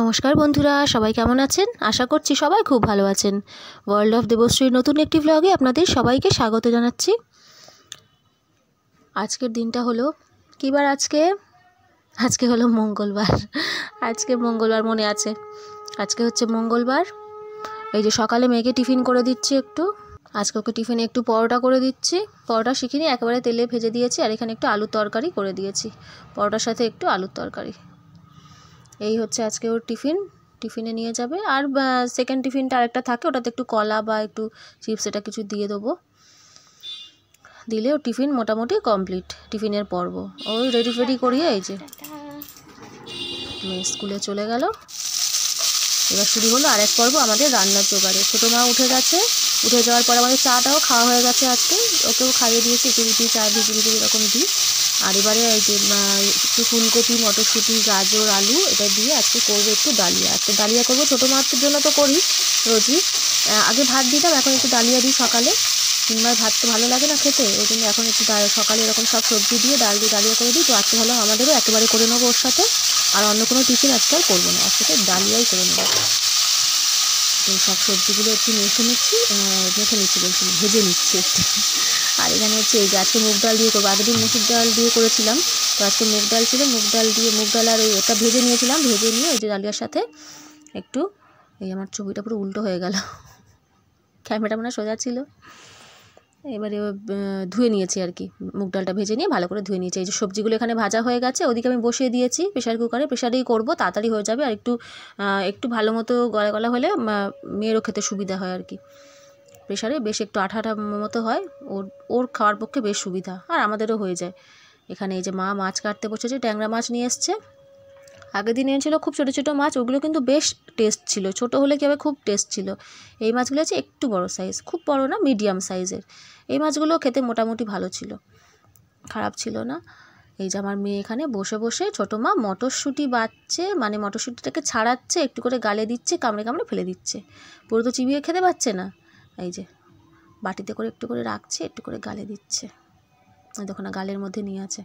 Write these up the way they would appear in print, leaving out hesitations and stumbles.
নমস্কার বন্ধুরা, সবাই কেমন আছেন? আশা করছি সবাই খুব ভালো আছেন। ওয়ার্ল্ড অফ দেবশ্রীর নতুন একটি ব্লগে আপনাদের সবাইকে স্বাগত জানাচ্ছি। আজকের দিনটা হলো কী বার? আজকে হলো মঙ্গলবার। আজকে মঙ্গলবার মনে আছে, আজকে হচ্ছে মঙ্গলবার। এই যে সকালে মেয়েকে টিফিন করে দিচ্ছি একটু। আজকে ওকে টিফিনে একটু পরোটা করে দিচ্ছি। পরোটা শিখিনি, একেবারে তেলে ভেজে দিয়েছি। আর এখানে একটু আলুর তরকারি করে দিয়েছি, পরোটার সাথে একটু আলুর তরকারি। এই হচ্ছে আজকে ওর টিফিনে নিয়ে যাবে। আর সেকেন্ড টিফিনটা আরেকটা থাকে, ওটাতে একটু কলা বা একটু চিপস এটা কিছু দিয়ে দেবো। দিলে ওর টিফিন মোটামুটি কমপ্লিট, টিফিনের পর্ব। ওই রেডি করিয়ে এই যে মেয়ে স্কুলে চলে গেল। এবার শুরু হলো আরেক পর্ব আমাদের রান্নার জোগাড়ে। ছোটো মা উঠে গেছে, উঠে যাওয়ার পর আমাদের চাটাও খাওয়া হয়ে গেছে। আজকে ওকেও খাইয়ে দিয়েছি, একটু রুটি চা ভিজে এরকম দিই। আর এবারে এই যে একটু ফুলকপি, মটরশুঁটি, গাজর, আলু এটা দিয়ে আজকে করবো একটু ডালিয়া। আজকে ডালিয়া করবো, ছোটো মাছের জন্য তো করি রোজই। আগে ভাত দিতাম, এখন একটু ডালিয়া দিই সকালে। তিনবার ভাত তো ভালো লাগে না খেতে, ওই জন্য এখন একটু সকালে এরকম সব সবজি দিয়ে ডালিয়া করে দিই। তো আজকে ভালো আমাদেরও একেবারে করে নেবো ওর সাথে। আর অন্য কোনো টিফিন আজকে আর করবো না, আজকে ডালিয়াই করে নেবো। তো সব সবজিগুলো একটু ভেজে নিচ্ছি একটু। আর এখানে হচ্ছে এই যে আজকে মুগ ডাল দিয়ে করবো। আগের দিন মুসুর ডাল দিয়ে করেছিলাম, তো আজকে মুগ ডাল ছিল। মুগ ডাল আর ওই ওটা ভেজে নিয়েছিলাম। ভেজে নিয়ে এই যে ডালিয়ার সাথে একটু, এই আমার ছবিটা পুরো উল্টো হয়ে গেল, ক্যামেরাটা মনে সোজা ছিল। এবারে ধুয়ে নিয়েছি আর কি, মুগ ডালটা ভেজে নিয়ে ভালো করে ধুয়ে নিয়েছি। এই যে সবজিগুলো এখানে ভাজা হয়ে গেছে, ওদিকে আমি বসিয়ে দিয়েছি প্রেশার কুকারে। প্রেশারেই করবো, তাড়াতাড়ি হয়ে যাবে। আর একটু ভালো মতো গলা হলে মেয়েরও খেতে সুবিধা হয় আর কি। প্রেশারে বেশ একটু আঠা মতো হয়, ওর খাওয়ার পক্ষে বেশ সুবিধা, আর আমাদেরও হয়ে যায়। এখানে এই যে মা মাছ কাটতে বসেছে, ট্যাংরা মাছ নিয়ে এসছে। আগের দিন এনেছিল খুব ছোটো ছোটো মাছ, ওগুলো কিন্তু বেশ টেস্ট ছিল। ছোটো হলে কী হবে, খুব টেস্ট ছিল। এই মাছগুলো হচ্ছে একটু বড় সাইজ, খুব বড় না, মিডিয়াম সাইজের। এই মাছগুলো খেতে মোটামুটি ভালো ছিল, খারাপ ছিল না। এই যে আমার মেয়ে এখানে বসে বসে ছোটো মা মটরশুঁটি বাটছে, মানে মটরশুঁটিটাকে ছাড়াচ্ছে, একটু করে গালে দিচ্ছে, কামড়ে কামড়ে ফেলে দিচ্ছে। পুরো তো চিবিয়ে খেতে পারছে না, এই যে বাটিতে করে একটু করে রাখছে, একটু করে গালে দিচ্ছে। দেখো না, গালের মধ্যে নিয়ে আছে।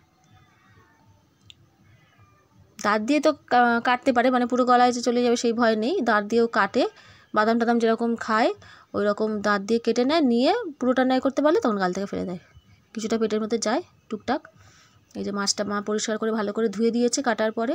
দাঁত দিয়ে তো কাটতে পারে, মানে পুরো গলায় যে চলে যাবে সেই ভয় নেই, দাঁত দিয়েও কাটে। বাদাম টাদাম যেরকম খায় ওই রকম দাঁত দিয়ে কেটে নেয়, নিয়ে পুরোটা ন্যায় করতে পারলে তখন গাল থেকে ফেলে দেয়, কিছুটা পেটের মধ্যে যায় টুকটাক। এই যে মাছটা মা পরিষ্কার করে ভালো করে ধুয়ে দিয়েছে কাটার পরে।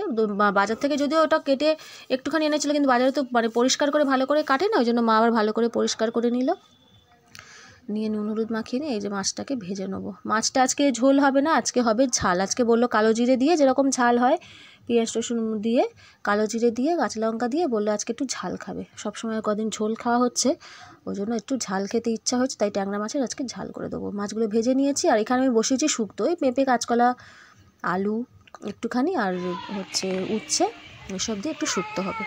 বাজার থেকে যদিও ওটা কেটে একটুখানি এনেছিল, কিন্তু বাজারে তো মানে পরিষ্কার করে ভালো করে কাটে না, ওই জন্য মা আবার ভালো করে পরিষ্কার করে নিয়ে নুন হলুদ মাখিয়ে নিয়ে এই যে মাছটাকে ভেজে নেবো। মাছটা আজকে ঝোল হবে না, আজকে হবে ঝাল। আজকে বললো কালো জিরে দিয়ে, যেরকম ঝাল হয় পেঁয়াজ রসুন দিয়ে, কালো জিরে দিয়ে, কাঁচা লঙ্কা দিয়ে, বললো আজকে একটু ঝাল খাবে। সবসময় কদিন ঝোল খাওয়া হচ্ছে, ওই জন্য একটু ঝাল খেতে ইচ্ছা হচ্ছে, তাই ট্যাংরা মাছের আজকে ঝাল করে দেবো। মাছগুলো ভেজে নিয়েছি, আর এখানে আমি বসিয়েছি শুক্তো, ওই পেঁপে, কাঁচকলা, আলু একটুখানি, আর হচ্ছে উচ্ছে, এসব দিয়ে একটু শুক্তো হবে।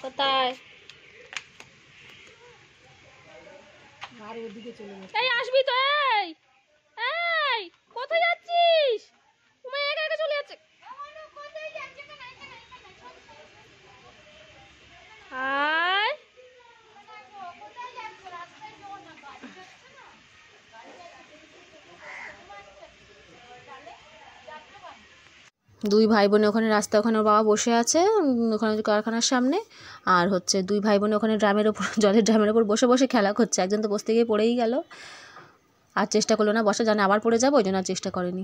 কোথায়? আর ওদিকে চলে যাচ্ছে। এই আসবি তো, এই এই কোথায় যাচ্ছিস? তুমি একা একা চলে যাচ্ছে। আয় দুই ভাই বোনে ওখানে রাস্তা, ওখানে ওর বাবা বসে আছে ওখানে কারখানার সামনে, আর হচ্ছে দুই ভাই বোনে ওখানে ড্রামের ওপর, জলের ড্রামের ওপর বসে বসে খেলা করছে। একজন তো বসতে গিয়ে পড়েই গেল, আর চেষ্টা করলো না বসা, জানে আবার পড়ে যাবো, ওই জন্য আর চেষ্টা করেনি।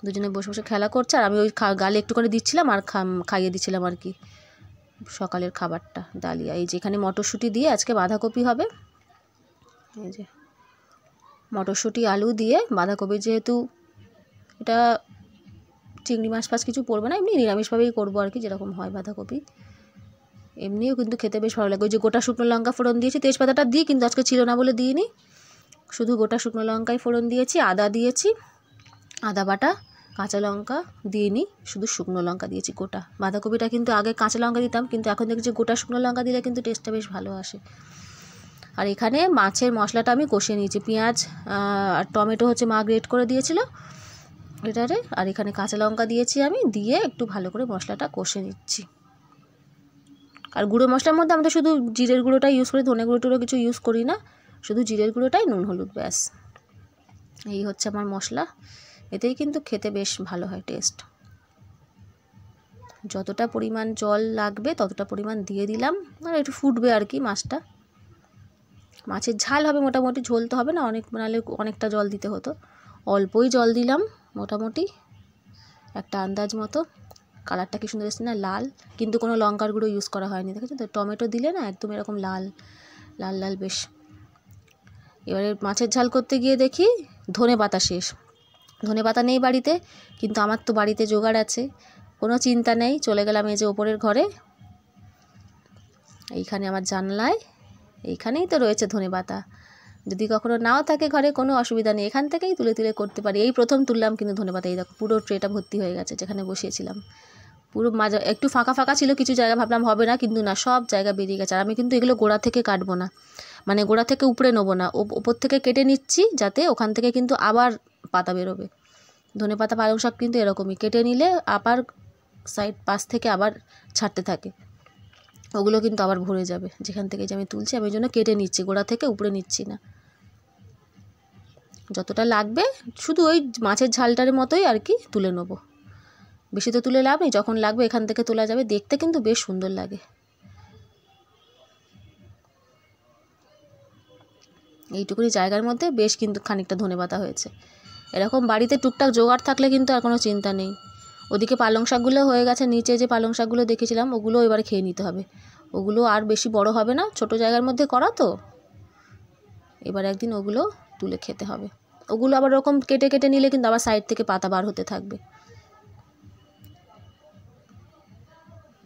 দুজনে বসে বসে খেলা করছে, আর আমি ওই গালে একটু করে দিচ্ছিলাম আর খাইয়ে দিচ্ছিলাম আর কি সকালের খাবারটা, ডালিয়া। এই যে এখানে মটরশুঁটি দিয়ে আজকে বাঁধাকপি হবে, এই যে মটরশুঁটি আলু দিয়ে বাঁধাকপি, যেহেতু এটা চিংড়ি মাছ ফাছ কিছু পড়বে না, এমনি নিরামিষভাবেই করবো আর কি, যেরকম হয় বাঁধাকপি। এমনিও কিন্তু খেতে বেশ ভালো লাগে। ওই যে গোটা শুকনো লঙ্কা ফোড়ন দিয়েছি, তেজপাতাটা দিই কিন্তু আজকে ছিল না বলে দিইনি, শুধু গোটা শুকনো লঙ্কায় ফোড়ন দিয়েছি, আদা দিয়েছি, আদা বাটা, কাঁচা লঙ্কা দিইনি, শুধু শুকনো লঙ্কা দিয়েছি গোটা। বাঁধাকপিটা কিন্তু আগে কাঁচা লঙ্কা দিতাম, কিন্তু এখন দেখছি গোটা শুকনো লঙ্কা দিলে কিন্তু টেস্টটা বেশ ভালো আসে। আর এখানে মাছের মশলাটা আমি কষিয়ে নিয়েছি, পেঁয়াজ আর টমেটো হচ্ছে মা গ্রেট করে দিয়েছিল এটারে, আর এখানে কাঁচা লঙ্কা দিয়েছি আমি, দিয়ে একটু ভালো করে মশলাটা কষে নিচ্ছি। আর গুঁড়ো মশলার মধ্যে আমরা শুধু জিরের গুঁড়োটাই ইউজ করি, ধনে গুঁড়ো টুড়ো কিছু ইউজ করি না, শুধু জিরের গুঁড়োটাই, নুন হলুদ, ব্যাস। এই হচ্ছে আমার মশলা, এতেই কিন্তু খেতে বেশ ভালো হয় টেস্ট। যতটা পরিমাণ জল লাগবে ততটা পরিমাণ দিয়ে দিলাম, আর একটু ফুটবে আর কি মাছটা। মাছের ঝাল হবে মোটামুটি, ঝোল তো হবে না, অনেক বানালে অনেকটা জল দিতে হতো, অল্পই জল দিলাম মোটামুটি একটা আন্দাজ মতো। কালারটা কি সুন্দর এসেছে না, লাল, কিন্তু কোনো লঙ্কার গুঁড়ো ইউজ করা হয়নি, দেখেছো তো? টমেটো দিলে না একদম এরকম লাল লাল লাল বেশ। এবারে মাছের ঝাল করতে গিয়ে দেখি ধনে পাতা শেষ, ধনে পাতা নেই বাড়িতে, কিন্তু আমার তো বাড়িতে জোগাড় আছে, কোনো চিন্তা নেই। চলে গেলাম এই যে ওপরের ঘরে, এইখানে আমার জানলায় এইখানেই তো রয়েছে ধনে পাতা, যদি কখনো নাও থাকে ঘরে কোনো অসুবিধা নেই, এখান থেকেই তুলে তুলে করতে পারি। এই প্রথম তুললাম কিন্তু ধনে পাতা, এই দেখো পুরো ট্রেটা ভর্তি হয়ে গেছে, যেখানে বসিয়েছিলাম পুরো মাঝে একটু ফাঁকা ফাঁকা ছিল কিছু জায়গা, ভাবলাম হবে না, কিন্তু না, সব জায়গা বেরিয়ে গেছে। আর আমি কিন্তু এগুলো গোড়া থেকে কাটবো না, মানে গোড়া থেকে উপড়ে নেবো না, ওপর থেকে কেটে নিচ্ছি, যাতে ওখান থেকে কিন্তু আবার পাতা বেরোবে। ধনে পাতা পালং শাক কিন্তু এরকমই, কেটে নিলে আবার সাইড পাশ থেকে আবার ছাড়তে থাকে, ওগুলো কিন্তু আবার ভরে যাবে। যেখান থেকে যে আমি তুলছি, আমি ওই জন্য কেটে নিচ্ছি, গোড়া থেকে উপড়ে নিচ্ছি না। যতটা লাগবে শুধু ওই মাছের ঝালটার মতোই আর কি তুলে নেবো, বেশি তো তুলে লাভ নেই, যখন লাগবে এখান থেকে তোলা যাবে, দেখতে কিন্তু বেশ সুন্দর লাগে। এইটুকুনি জায়গার মধ্যে বেশ কিন্তু খানিকটা ধনেপাতা হয়েছে। এরকম বাড়িতে টুকটাক জোগাড় থাকলে কিন্তু আর কোনো চিন্তা নেই। ওদিকে পালং শাকগুলো হয়ে গেছে, নিচে যে পালং শাকগুলো দেখেছিলাম ওগুলো এবার খেয়ে নিতে হবে, ওগুলো আর বেশি বড় হবে না, ছোট জায়গার মধ্যে করা তো, এবার একদিন ওগুলো তুলে খেতে হবে। ওগুলো আবার ওরকম কেটে কেটে নিলে কিন্তু আবার সাইড থেকে পাতা বার হতে থাকবে।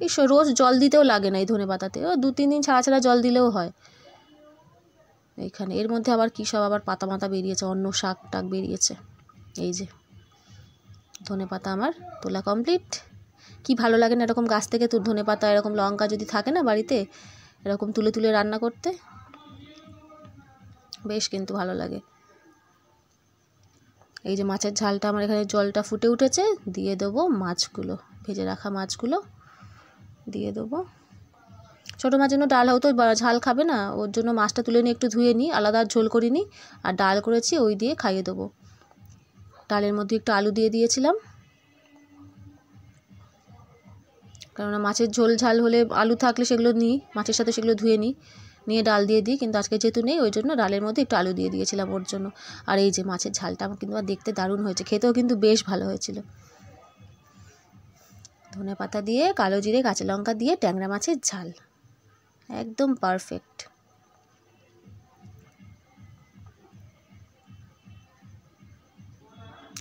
এই রোজ জল দিতেও লাগে না এই ধনে পাতাতে, ও 2-3 দিন ছাড়া ছাড়া জল দিলেও হয়। এইখানে এর মধ্যে আবার কী সব আবার পাতা মাতা বেরিয়েছে, অন্য শাক টাক বেরিয়েছে। এই যে ধনে পাতা আমার তোলা কমপ্লিট। কি ভালো লাগে না এরকম গাছ থেকে ধনে পাতা, এরকম লঙ্কা যদি থাকে না বাড়িতে, এরকম তুলে তুলে রান্না করতে বেশ কিন্তু ভালো লাগে। এই যে মাছের ঝালটা আমার এখানে জলটা ফুটে উঠেছে, দিয়ে দেবো মাছগুলো, ভেজে রাখা মাছগুলো দিয়ে দেবো। ছোটো মাছ জন্য ডাল হয়তো ঝাল খাবে না, ওর জন্য মাছটা তুলে নিয়ে একটু ধুয়ে নিই, আলাদা ঝোল করিনি, আর ডাল করেছি ওই দিয়ে খাইয়ে দেবো। ডালের মধ্যে একটু আলু দিয়ে দিয়েছিলাম, কেননা মাছের ঝোল ঝাল হলে আলু থাকলে সেগুলো নিই, মাছের সাথে সেগুলো ধুয়ে নিই, নিয়ে ডাল দিয়ে দিই, কিন্তু আজকে যেহেতু নেই ওই জন্য ডালের মধ্যে একটু আলু দিয়ে দিয়েছিলাম ওর জন্য। আর এই যে মাছের ঝালটা আমার কিন্তু দেখতে দারুণ হয়েছে, খেতেও কিন্তু বেশ ভালো হয়েছিল। ধনে পাতা দিয়ে, কালো জিরে, কাঁচা লঙ্কা দিয়ে ট্যাংরা মাছের ঝাল, একদম পারফেক্ট।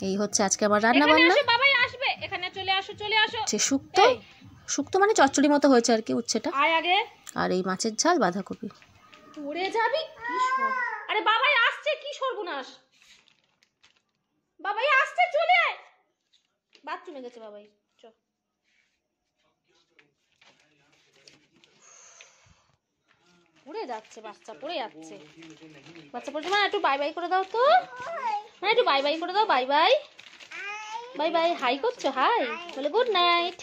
এই হচ্ছে আজকে আমার রান্না বান্না। বাবাই আসবে, এখানে চলে আসো চলে আসো। শুক্তো, শুক্তো মানে চচ্চড়ি মতো হয়েছে আর কি উচ্ছেটা, আয় আগে। আর এই মাছের ঝাল বাঁধাকপি। পড়ে যাবি কি সর, আরে বাবাই আসছে, কি সর্বনাশ, বাবাই আসছে, চলে আয়। বাথরুমে গেছে বাবাই, চ। পড়ে যাচ্ছে বাচ্চা, পড়ে যাচ্ছে বাচ্চা, পড়ে যাবে। একটু বাই বাই করে দাও তো, মানে একটু বাই বাই করে দাও, bye bye bye bye. Hi করছো, হাই বলে good night,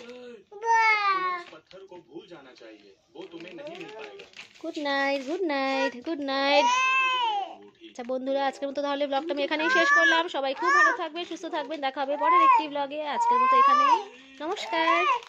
good night good night good night. আচ্ছা বন্ধুরা, আজকের মতো তাহলে ব্লগটা আমি এখানেই শেষ করলাম। সবাই খুব ভালো থাকবে, সুস্থ থাকবেন, দেখা হবে পরের একটি ব্লগে। আজকের মতো এখানেই নমস্কার।